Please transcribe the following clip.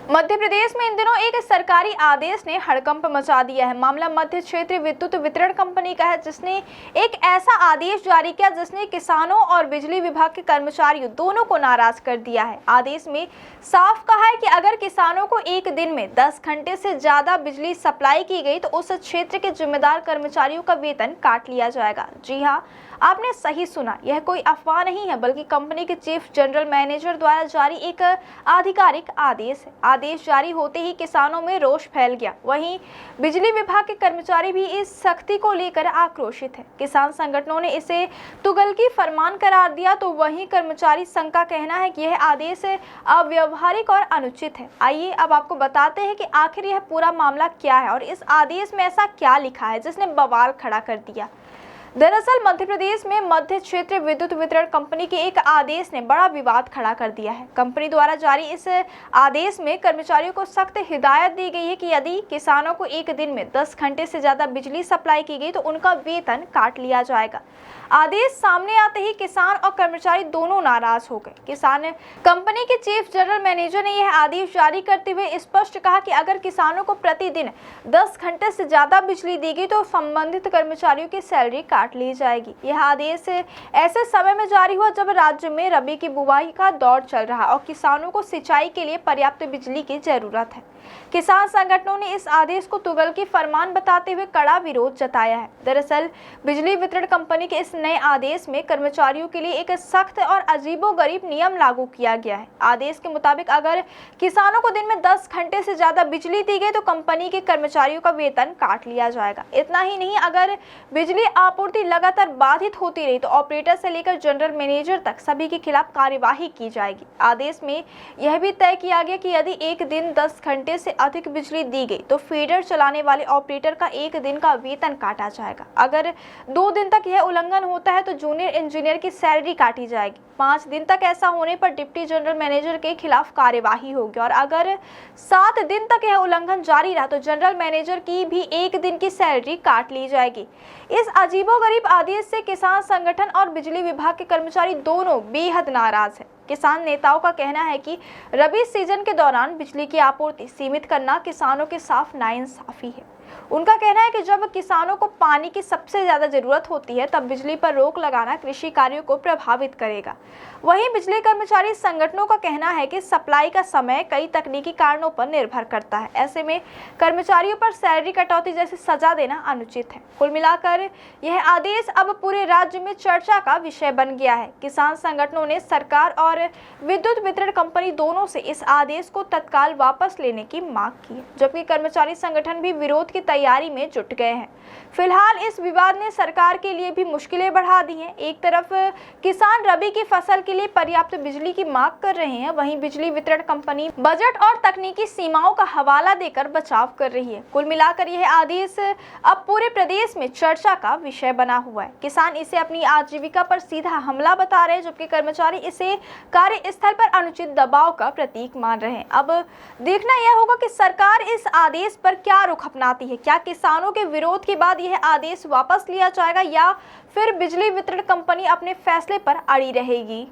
मध्य प्रदेश में इन दिनों एक सरकारी आदेश ने हड़कंप मचा दिया है। मामला मध्य क्षेत्र विद्युत वितरण कंपनी का है, जिसने एक ऐसा आदेश जारी किया जिसने किसानों और बिजली विभाग के कर्मचारियों दोनों को नाराज कर दिया है। आदेश में साफ कहा है कि अगर किसानों को एक दिन में 10 घंटे से ज्यादा बिजली सप्लाई की गई तो उस क्षेत्र के जिम्मेदार कर्मचारियों का वेतन काट लिया जाएगा। जी हाँ, आपने सही सुना, यह कोई अफवाह नहीं है बल्कि कंपनी के चीफ जनरल मैनेजर द्वारा जारी एक आधिकारिक आदेश है। आदेश जारी होते ही किसानों में रोष फैल गया। वहीं बिजली विभाग के कर्मचारी भी इस सख्ती को लेकर आक्रोशित है। किसान संगठनों ने इसे तुगलकी फरमान करार दिया, तो वहीं कर्मचारी संघ का कहना है कि यह आदेश अव्यावहारिक और अनुचित है। आइए अब आपको बताते हैं कि आखिर यह पूरा मामला क्या है और इस आदेश में ऐसा क्या लिखा है जिसने बवाल खड़ा कर दिया। दरअसल मध्य प्रदेश में मध्य क्षेत्र विद्युत वितरण कंपनी के एक आदेश ने बड़ा विवाद खड़ा कर दिया है। कंपनी द्वारा जारी इस आदेश में कर्मचारियों को सख्त हिदायत दी गई है कि यदि किसानों को एक दिन में 10 घंटे से ज्यादा बिजली सप्लाई की गई तो उनका वेतन काट लिया जाएगा। आदेश सामने आते ही किसान और कर्मचारी दोनों नाराज हो गए। किसान कंपनी के चीफ जनरल मैनेजर ने यह आदेश जारी करते हुए स्पष्ट कहा कि अगर किसानों को प्रतिदिन 10 घंटे से ज्यादा बिजली दी गई तो संबंधित कर्मचारियों की सैलरी काट ली जाएगी। यह आदेश ऐसे समय में जारी हुआ जब राज्य में रबी की बुवाई का दौर चल रहा और किसानों को सिंचाई के लिए पर्याप्त बिजली की जरूरत है। किसान संगठनों ने इस आदेश को तुगलकी फरमान बताते हुए कड़ा विरोध जताया है। दरअसल बिजली वितरण कंपनी के इस नए आदेश में कर्मचारियों के लिए एक सख्त और अजीबोगरीब नियम लागू किया गया है। आदेश के मुताबिक अगर किसानों को दिन में 10 घंटे से ज्यादा बिजली दी गई तो कंपनी के कर्मचारियों का वेतन काट लिया जाएगा। इतना ही नहीं, अगर बिजली आपूर्ति लगातार बाधित होती रही तो ऑपरेटर से लेकर जनरल मैनेजर तक सभी के खिलाफ कार्यवाही की जाएगी। आदेश में यह भी तय किया गया कि यदि एक दिन 10 घंटे से अधिक बिजली दी गई तो फीडर चलाने वाले ऑपरेटर का एक दिन का वेतन काटा जाएगा। अगर 2 दिन तक यह उल्लंघन होता है तो जूनियर इंजीनियर की सैलरी काटी जाएगी। 5 दिन तक ऐसा होने पर डिप्टी जनरल मैनेजर के खिलाफ कार्यवाही होगी और अगर 7 दिन तक यह उल्लंघन जारी रहा तो जनरल मैनेजर की भी एक दिन की सैलरी काट ली जाएगी। इस अजीबोगरीब आदेश से किसान संगठन और बिजली विभाग के कर्मचारी दोनों बेहद नाराज हैं। किसान नेताओं का कहना है कि रबी सीजन के दौरान बिजली की आपूर्ति सीमित करना किसानों के साथ नाइंसाफी है। उनका कहना है कि जब किसानों को पानी की सबसे ज्यादा जरूरत होती है तब बिजली पर रोक लगाना कृषि कार्यों को प्रभावित करेगा। वहीं बिजली कर्मचारी संगठनों का कहना है कि सप्लाई का समय कई तकनीकी कारणों पर निर्भर करता है। ऐसे में कर्मचारियों पर सैलरी कटौती जैसी सजा देना अनुचित है। कुल मिलाकर यह आदेश अब पूरे राज्य में चर्चा का विषय बन गया है। किसान संगठनों ने सरकार और विद्युत वितरण कंपनी दोनों से इस आदेश को तत्काल वापस लेने की मांग की है, जबकि कर्मचारी संगठन भी विरोध की तैयारी में जुट गए हैं। फिलहाल इस विवाद ने सरकार के लिए भी मुश्किलें बढ़ा दी हैं। एक तरफ किसान रबी की फसल के लिए पर्याप्त बिजली की मांग कर रहे हैं, वहीं बिजली वितरण कंपनी बजट और तकनीकी सीमाओं का हवाला देकर बचाव कर रही है। कुल मिलाकर यह आदेश अब पूरे प्रदेश में चर्चा का विषय बना हुआ है। किसान इसे अपनी आजीविका पर सीधा हमला बता रहे हैं, जबकि कर्मचारी इसे कार्यस्थल पर अनुचित दबाव का प्रतीक मान रहे हैं। अब देखना यह होगा कि सरकार इस आदेश पर क्या रुख अपनाती है। क्या किसानों के विरोध के बाद यह आदेश वापस लिया जाएगा या फिर बिजली वितरण कंपनी अपने फैसले पर अड़ी रहेगी।